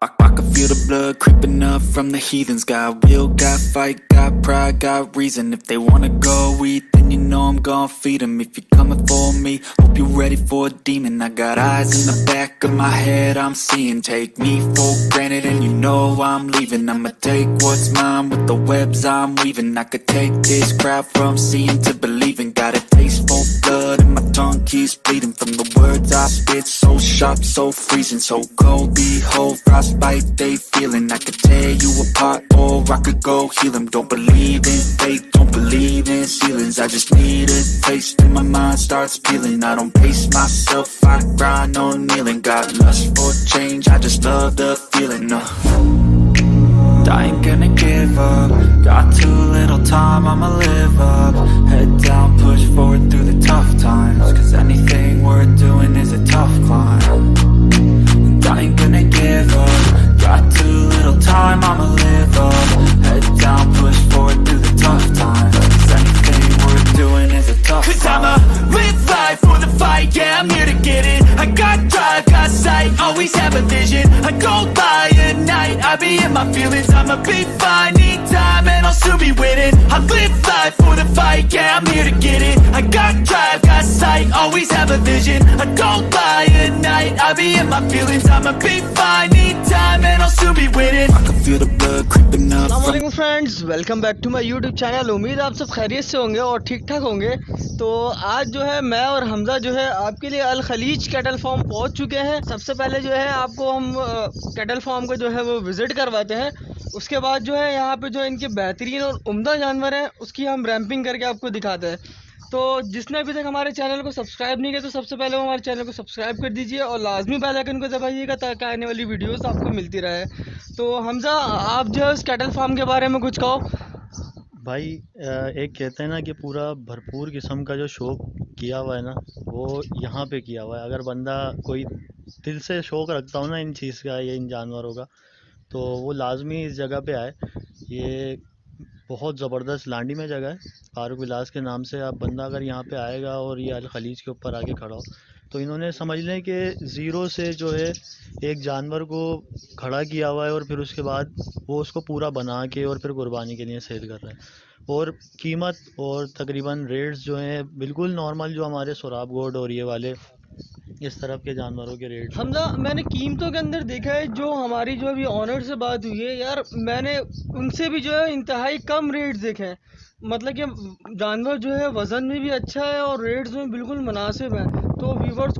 I can feel the blood creeping up from the heathens. Got will, got fight, got pride, got reason. If they wanna go eat, then you know I'm gon' feed them. If you're coming for me, hope you're ready for a demon. I got eyes in the back of my head, I'm seeing. Take me for granted and you know I'm leaving. I'ma take what's mine with the webs I'm weaving. I could take this crowd from seeing to believing. Got a taste for blood and my tongue keeps bleeding. From the words I spit, so sharp, so freezing. So cold, behold, frostbite they feeling. I could tear you apart or I could go heal them. Don't believe in fate, don't believe in ceilings. I just need a taste and my mind starts peeling. I don't pace myself, I grind on kneeling. Got lust for change, I just love the feeling. I ain't gonna give up. Got too little time, I'ma live up. Head down, push forward through the tough times. Cause anything worth doing is a tough climb. And I ain't gonna give up. Got too little time, I'ma live up. Head down, push forward through the tough times. Cause anything worth doing is a tough climb. Cause I'ma live life for the fight, yeah, I'm here to get it. I got drive, got sight, always have a vision. I go by at night, I be in my feelings. I'ma be fine, need time and I'll soon be winning. I live life for the fight, yeah, I'm here to get it. I got drive, got sight, always have a vision. I go by at night, I be in my feelings. I'ma be fine, need time and I'll soon be winning. I can feel the blood creeping up. अस्सलामुअलैकुम friends, welcome back to my YouTube channel. उम्मीद आप सब खैरियत से होंगे और ठीक ठाक होंगे। तो आज जो है मैं और हमजा जो है आपके लिए अल खलीज कैटल फार्म पहुंच चुके हैं। सबसे पहले जो है आपको हम कैटल फार्म को जो है वो विज़िट करवाते हैं। उसके बाद जो है यहाँ पे जो इनके बेहतरीन और उम्दा जानवर हैं उसकी हम रैंपिंग करके आपको दिखाते हैं। तो जिसने अभी तक हमारे चैनल को सब्सक्राइब नहीं किया तो सबसे पहले वो हमारे चैनल को सब्सक्राइब कर दीजिए और लाजमी बेल आइकन को दबाइएगा ताकि आने वाली वीडियोस आपको मिलती रहे। तो हमजा, आप जो है उस कैटल फार्म के बारे में कुछ कहो। भाई, एक कहते हैं ना कि पूरा भरपूर किस्म का जो शौक़ किया हुआ है ना, वो यहाँ पे किया हुआ है। अगर बंदा कोई दिल से शौक़ रखता हो ना इन चीज़ का या इन जानवरों का, तो वो लाजमी इस जगह पे आए। ये बहुत ज़बरदस्त लांडी में जगह है, फारूक विलास के नाम से। आप बंदा अगर यहाँ पे आएगा और ये अल खलीज के ऊपर आके खड़ा हो तो इन्होंने समझ लें कि ज़ीरो से जो है एक जानवर को खड़ा किया हुआ है और फिर उसके बाद वो उसको पूरा बना के और फिर कुर्बानी के लिए सेल कर रहे हैं। और कीमत और तकरीबन रेट्स जो हैं बिल्कुल नॉर्मल, जो हमारे सुराब गोड और ये वाले इस तरफ के जानवरों के रेट। हमजा, मैंने कीमतों के अंदर देखा है, जो हमारी जो अभी ऑनर से बात हुई है यार, मैंने उनसे भी जो है इंतहाई कम रेट्स देखे हैं। मतलब कि जानवर जो है वज़न में भी अच्छा है और रेट्स में बिल्कुल मुनासिब है। तो व्यूवर्स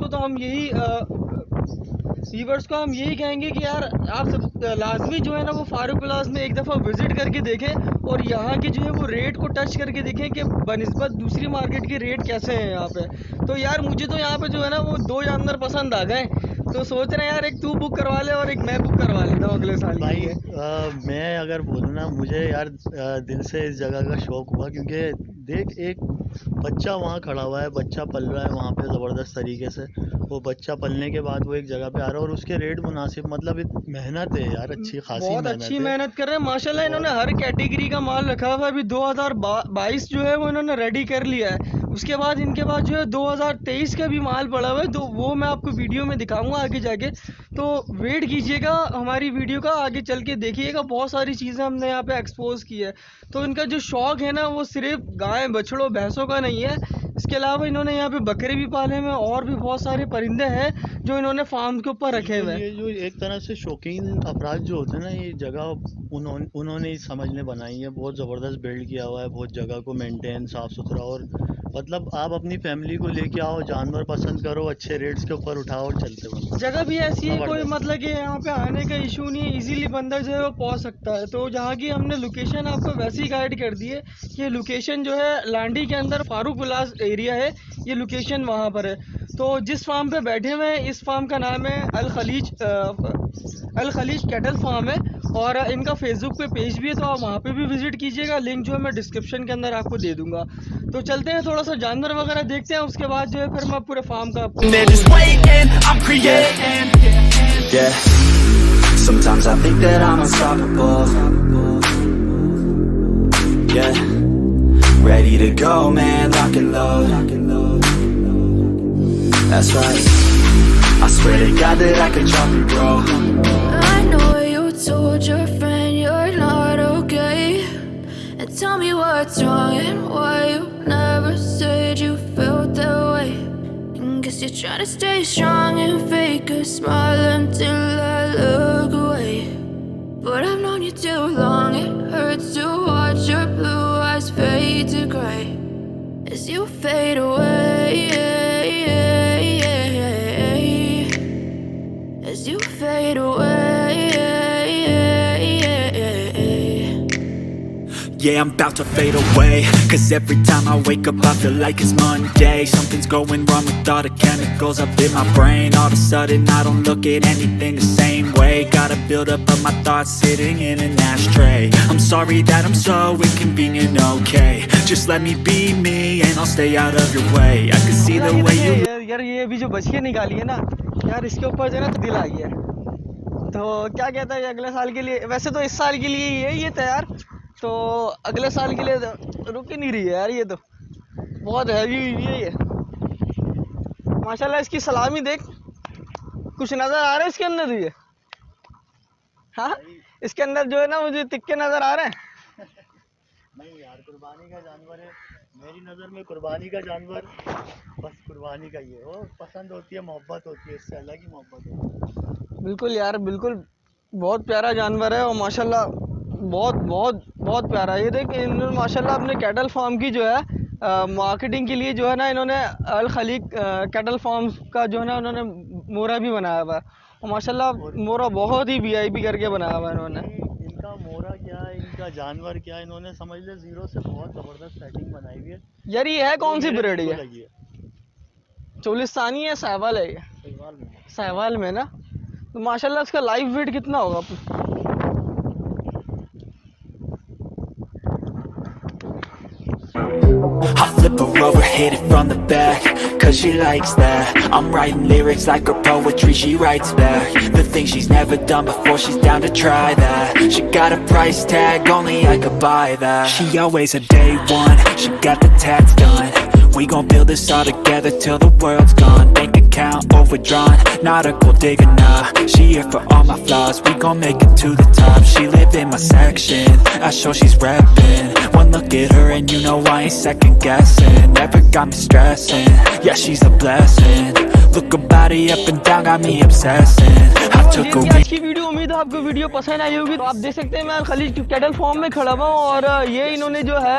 को हम यही कहेंगे कि यार आप सब लाजमी जो है ना वो फारूक विलास में एक दफ़ा विज़िट करके देखें और यहाँ के जो है वो रेट को टच करके देखें कि बनिस्बत दूसरी मार्केट के रेट कैसे हैं यहाँ पे। तो यार मुझे तो यहाँ पे जो है ना वो दो जानवर पसंद आ गए, तो सोच रहे हैं यार एक तू बुक करवा ले और एक मैं बुक करवा लेता हूँ अगले साल। भाई, मैं अगर बोलूँ ना, मुझे यार दिल से इस जगह का शौक़ हुआ क्योंकि देख, एक बच्चा वहाँ खड़ा हुआ है, बच्चा पल रहा है वहाँ पे ज़बरदस्त तरीके से। वो बच्चा पलने के बाद वो एक जगह पे आ रहा है और उसके रेट मुनासिब। मतलब मेहनत है यार, अच्छी खासी बहुत मेहनत अच्छी है। मेहनत कर रहे हैं माशाल्लाह। इन्होंने हर कैटेगरी का माल रखा हुआ है। अभी 2022 जो है वो इन्होंने रेडी कर लिया है। उसके बाद इनके पास जो है 2023 का भी माल पड़ा हुआ है, तो वो मैं आपको वीडियो में दिखाऊंगा आगे जाके। तो वेट कीजिएगा हमारी वीडियो का, आगे चल के देखिएगा। बहुत सारी चीज़ें हमने यहाँ पे एक्सपोज की है। तो इनका जो शौक़ है ना वो सिर्फ गाय बछड़ों भैंसों का नहीं है, इसके अलावा इन्होंने यहाँ पे बकरे भी पाले हुए हैं और भी बहुत सारे परिंदे हैं जो इन्होंने फार्म के ऊपर रखे हुए हैं। ये जो एक तरह से शौकीन अफराद जो होते हैं ना, ये जगह उन्होंने ही समझने बनाई है। बहुत ज़बरदस्त बिल्ड किया हुआ है, बहुत जगह को मेंटेन साफ़ सुथरा। और मतलब आप अपनी फैमिली को लेके आओ, जानवर पसंद करो, अच्छे रेट्स के ऊपर उठाओ और चलते हो। जगह भी ऐसी है, कोई मतलब कि यहाँ पे आने का इशू नहीं है, इजीली बंदा जो है वो पहुँच सकता है। तो जहाँ की हमने लोकेशन आपको वैसे ही गाइड कर दी है कि लोकेशन जो है लांडी के अंदर फारूक विलास एरिया है, ये लोकेशन वहाँ पर है। तो जिस फार्म पे बैठे हुए हैं इस फार्म का नाम है अल खलीज कैटल फार्म है और इनका फेसबुक पे पेज भी है, तो आप वहाँ पे भी विजिट कीजिएगा। लिंक जो है मैं डिस्क्रिप्शन के अंदर आपको दे दूंगा। तो चलते हैं, थोड़ा सा जानवर वगैरह देखते हैं, उसके बाद जो है फिर मैं पूरे फार्म का Sometimes I think that I'm unstoppable. Yeah, ready to go, man, lock and load. That's right. I swear to God that I could drop it, bro. I know you told your friend you're not okay. And tell me what's wrong and why you never said you felt that way. And guess you're trying to stay strong and fake a smile until I look away. But I've known you too long, it hurts to watch your blue eyes fade to gray as you fade away. As you fade away. Yeah, I'm about to fade away, cause every time I wake up I feel like it's Monday. Something's going wrong with all the chemicals up in my brain. All of a sudden I don't look at anything the same way. Got a build up of my thoughts sitting in an ashtray. I'm sorry that I'm so inconvenient, okay. Just let me be me and I'll stay out of your way. I can see the way you यार ये भी जो बछिया निकाली है ना यार, इसके ऊपर जो है ना दिल आ गया है। तो क्या कहता है अगले साल के लिए, वैसे तो इस साल के लिए ही है ये तैयार, तो अगले साल के लिए रुक ही नहीं रही है यार। ये तो बहुत हैवी हुई है ये माशाल्लाह। इसकी सलामी देख, कुछ नज़र आ रहा है इसके अंदर ये? हाँ, इसके अंदर जो है ना मुझे तिक्के नज़र आ रहे हैं। नहीं यार, कुर्बानी का जानवर है। मेरी नज़र में कुर्बानी का जानवर बस कुर्बानी का ही है। वो पसंद होती है, मोहब्बत होती है, इससे अलग ही मोहब्बत है। बिल्कुल यार, बिल्कुल बहुत प्यारा जानवर है और माशाल्लाह बहुत बहुत बहुत प्यारा। ये देख, इन्होंने माशाल्लाह अपने कैटल फार्म की जो है मार्केटिंग के लिए जो है ना, इन्होंने अल खलीज कैटल फार्म का जो है ना उन्होंने मोरा भी बनाया हुआ है और माशाल्लाह मोरा बहुत ही वीआईपी करके बनाया हुआ है इन्होंने। इनका मोरा क्या है, इनका जानवर क्या है, इन्होंने समझ ले जीरो से बहुत ज़बरदस्त सेटिंग बनाई हुई है। यार ये है कौन सी ब्रीड है? लगी है चोलिस्तानी है, सहवाल है ये? सहवाल में ना, तो माशाल्लाह इसका लाइव वेट कितना होगा? I flip her over, hit it from the back, cause she likes that. I'm writing lyrics like her poetry, she writes back. The things she's never done before, she's down to try that. She got a price tag, only I could buy that. She always a day one, she got the tats done. We gon' build this all together till the world's gone. Bank account overdrawn, not a gold digger, nah. She here for all my flaws, we gon' make it to the top. She live in my section, I show she's reppin'. One look at her and you know I ain't second guessing. Never got me stressing, yeah she's a blessing. Look her body up and down, got me obsessing. I took a आज की video, उम्मीद है आपको video पसंद आई होगी। तो आप देख सकते हैं मैं खलीज कैटल फार्म में खड़ा हुआ हूँ और ये इन्होंने जो है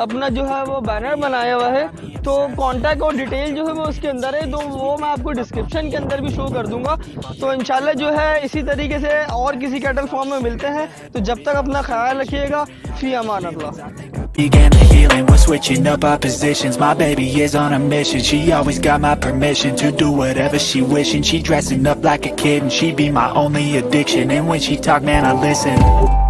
अपना जो है वो बैनर बनाया हुआ है। तो कांटेक्ट और डिटेल जो है वो उसके अंदर है, तो वो मैं आपको डिस्क्रिप्शन के अंदर भी शो कर दूंगा। तो इंशाल्लाह जो है इसी तरीके से और किसी कैटल फार्म में मिलते हैं। तो जब तक अपना ख्याल रखिएगा, फी अमान अल्लाह। began the healing, we're switching up our positions. My baby is on a mission, she always got my permission to do whatever she wishing. She dressing up like a kid and she be my only addiction. And when she talk, man, I listen.